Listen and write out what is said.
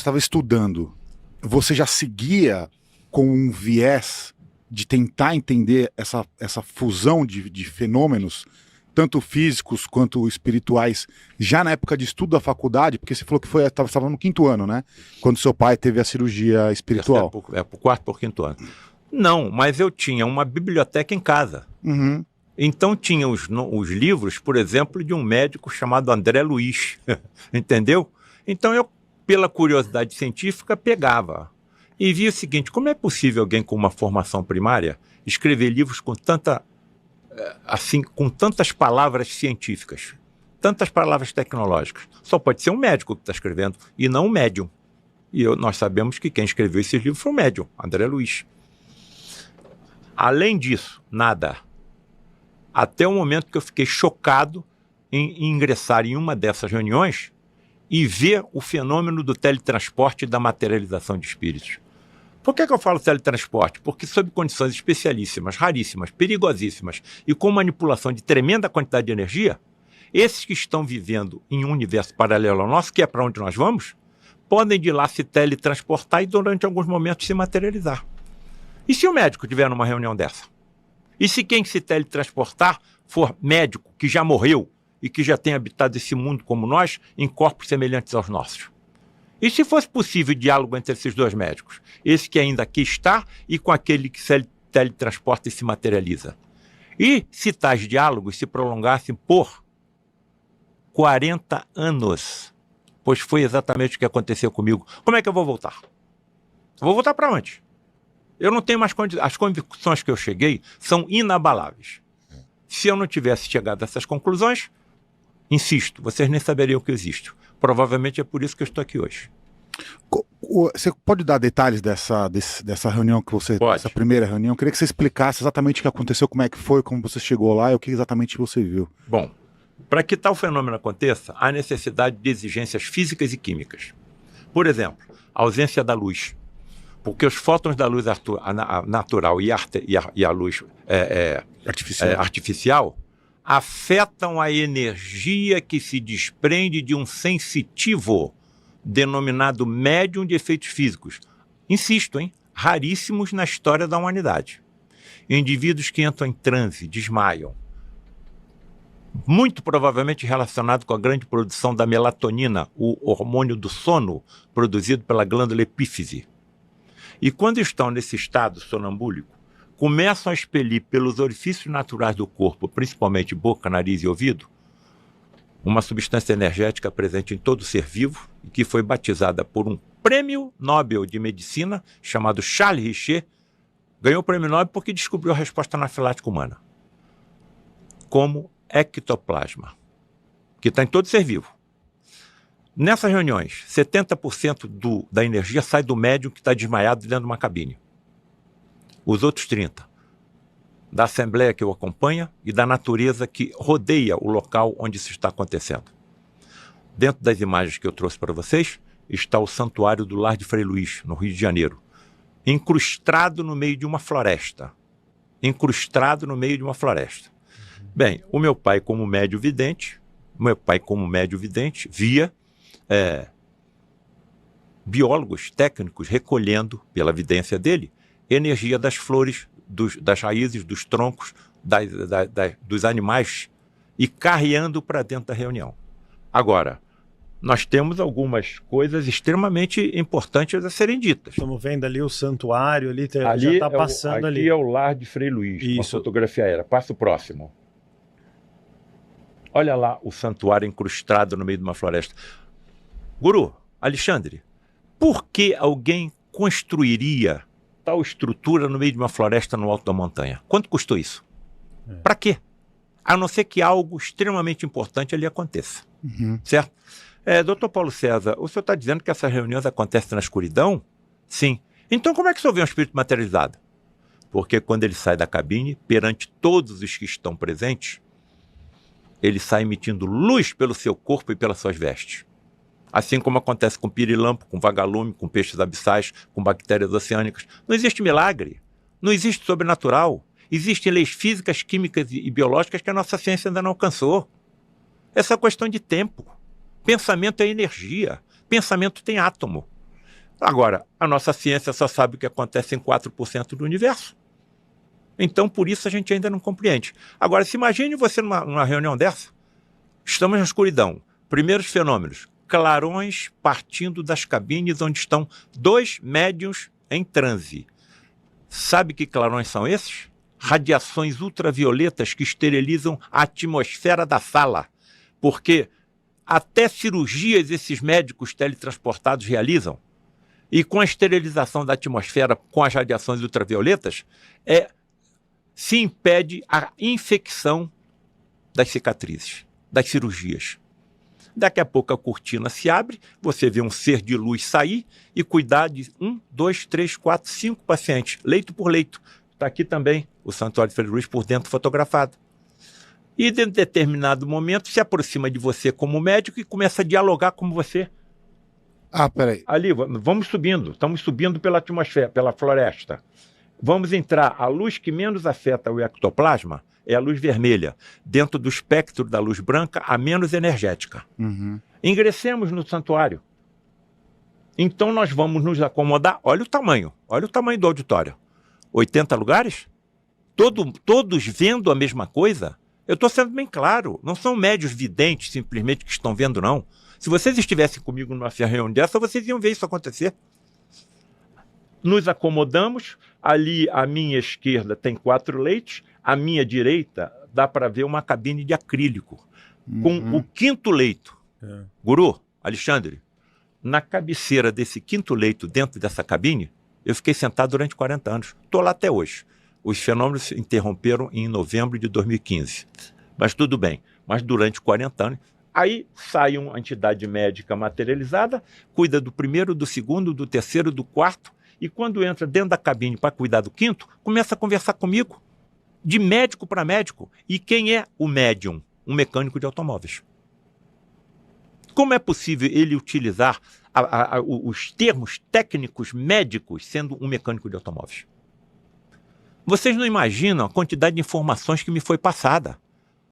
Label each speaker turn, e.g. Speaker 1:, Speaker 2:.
Speaker 1: estava estudando, você já seguia com um viés de tentar entender essa fusão de fenômenos, tanto físicos quanto espirituais, já na época de estudo da faculdade? Porque você falou que estava no 5º ano, né? Quando seu pai teve a cirurgia espiritual.
Speaker 2: Por 4º por 5º ano. Não, mas eu tinha uma biblioteca em casa.
Speaker 1: Uhum.
Speaker 2: Então tinha os livros, por exemplo, de um médico chamado André Luiz, entendeu? Então eu, pela curiosidade científica, pegava e via o seguinte: como é possível alguém com uma formação primária escrever livros com com tantas palavras científicas, tantas palavras tecnológicas? Só pode ser um médico que está escrevendo e não um médium. E nós sabemos que quem escreveu esses livros foi um médium, André Luiz. Além disso, nada. Até o momento que eu fiquei chocado em ingressar em uma dessas reuniões e ver o fenômeno do teletransporte e da materialização de espíritos. Por que eu falo teletransporte? Porque sob condições especialíssimas, raríssimas, perigosíssimas e com manipulação de tremenda quantidade de energia, esses que estão vivendo em um universo paralelo ao nosso, que é para onde nós vamos, podem de lá se teletransportar e durante alguns momentos se materializar. E se o médico estiver numa reunião dessa? E se quem se teletransportar for médico que já morreu e que já tem habitado esse mundo como nós, em corpos semelhantes aos nossos? E se fosse possível diálogo entre esses dois médicos? Esse que ainda aqui está e com aquele que se teletransporta e se materializa? E se tais diálogos se prolongassem por 40 anos? Pois foi exatamente o que aconteceu comigo. Como é que eu vou voltar? Vou voltar para onde? Eu não tenho mais condições. As convicções que eu cheguei são inabaláveis. Se eu não tivesse chegado a essas conclusões, insisto, vocês nem saberiam que eu existo. Provavelmente é por isso que eu estou aqui hoje.
Speaker 1: Você pode dar detalhes dessa reunião que você...
Speaker 2: Pode.
Speaker 1: Essa primeira reunião? Eu queria que você explicasse exatamente o que aconteceu, como é que foi, como você chegou lá e o que exatamente você viu.
Speaker 2: Bom, para que tal fenômeno aconteça, há necessidade de exigências físicas e químicas. Por exemplo, a ausência da luz. Porque os fótons da luz natural e a luz artificial afetam a energia que se desprende de um sensitivo denominado médium de efeitos físicos. Insisto, raríssimos na história da humanidade. Indivíduos que entram em transe, desmaiam, muito provavelmente relacionado com a grande produção da melatonina, o hormônio do sono produzido pela glândula epífise. E quando estão nesse estado sonambúlico, começam a expelir pelos orifícios naturais do corpo, principalmente boca, nariz e ouvido, uma substância energética presente em todo ser vivo e que foi batizada por um prêmio Nobel de Medicina chamado Charles Richet. Ganhou o prêmio Nobel porque descobriu a resposta anafilática humana como ectoplasma, que está em todo ser vivo. Nessas reuniões, 70% da energia sai do médium que está desmaiado dentro de uma cabine. Os outros 30% da assembleia que o acompanha e da natureza que rodeia o local onde isso está acontecendo. Dentro das imagens que eu trouxe para vocês, está o Santuário do Lar de Frei Luís, no Rio de Janeiro, incrustado no meio de uma floresta. Incrustado no meio de uma floresta. Bem, o meu pai como médio vidente, via biólogos técnicos recolhendo, pela evidência dele, energia das flores, das raízes, dos troncos, dos animais e carreando para dentro da reunião. Agora, nós temos algumas coisas extremamente importantes a serem ditas.
Speaker 3: Estamos vendo ali o santuário, ali já está passando ali.
Speaker 2: Aqui é o Lar de Frei Luís, uma fotografia aérea. Passa o próximo. Olha lá o santuário incrustado no meio de uma floresta. Guru, Alexandre, por que alguém construiria tal estrutura no meio de uma floresta no alto da montanha? Quanto custou isso? Para quê? A não ser que algo extremamente importante ali aconteça. Certo? Doutor Paulo César, o senhor está dizendo que essas reuniões acontecem na escuridão? Sim. Então como é que o senhor vê um espírito materializado? Porque quando ele sai da cabine, perante todos os que estão presentes, ele sai emitindo luz pelo seu corpo e pelas suas vestes. Assim como acontece com pirilampo, com vagalume, com peixes abissais, com bactérias oceânicas. Não existe milagre, não existe sobrenatural. Existem leis físicas, químicas e biológicas que a nossa ciência ainda não alcançou. Essa é questão de tempo. Pensamento é energia. Pensamento tem átomo. Agora, a nossa ciência só sabe o que acontece em 4% do universo. Então, por isso, a gente ainda não compreende. Agora, se imagine você numa reunião dessa. Estamos na escuridão. Primeiros fenômenos. Clarões partindo das cabines onde estão 2 médiuns em transe. Sabe que clarões são esses? Radiações ultravioletas que esterilizam a atmosfera da sala. Porque até cirurgias esses médicos teletransportados realizam. E com a esterilização da atmosfera com as radiações ultravioletas, se impede a infecção das cicatrizes, das cirurgias. Daqui a pouco a cortina se abre, você vê um ser de luz sair e cuidar de 1, 2, 3, 4, 5 pacientes, leito por leito. Está aqui também o Santuário de Frei Luís por dentro fotografado. E em determinado momento se aproxima de você como médico e começa a dialogar com você.
Speaker 1: Peraí.
Speaker 2: Ali, vamos subindo, estamos subindo pela atmosfera, pela floresta. Vamos entrar, a luz que menos afeta o ectoplasma é a luz vermelha. Dentro do espectro da luz branca, a menos energética.
Speaker 1: Uhum.
Speaker 2: Ingressemos no santuário. Então nós vamos nos acomodar. Olha o tamanho do auditório. 80 lugares? Todos vendo a mesma coisa? Eu estou sendo bem claro, não são médios videntes simplesmente que estão vendo, não. Se vocês estivessem comigo numa reunião dessa, vocês iam ver isso acontecer. Nos acomodamos, ali à minha esquerda tem 4 leitos, à minha direita dá para ver uma cabine de acrílico, com o 5º leito. Guru, Alexandre, na cabeceira desse 5º leito, dentro dessa cabine, eu fiquei sentado durante 40 anos. Estou lá até hoje. Os fenômenos se interromperam em novembro de 2015. Mas tudo bem. Mas durante 40 anos... Aí sai uma entidade médica materializada, cuida do 1º, do 2º, do 3º, do 4º, e quando entra dentro da cabine para cuidar do 5º, começa a conversar comigo, de médico para médico. E quem é o médium? Um mecânico de automóveis. Como é possível ele utilizar os termos técnicos médicos sendo um mecânico de automóveis? Vocês não imaginam a quantidade de informações que me foi passada.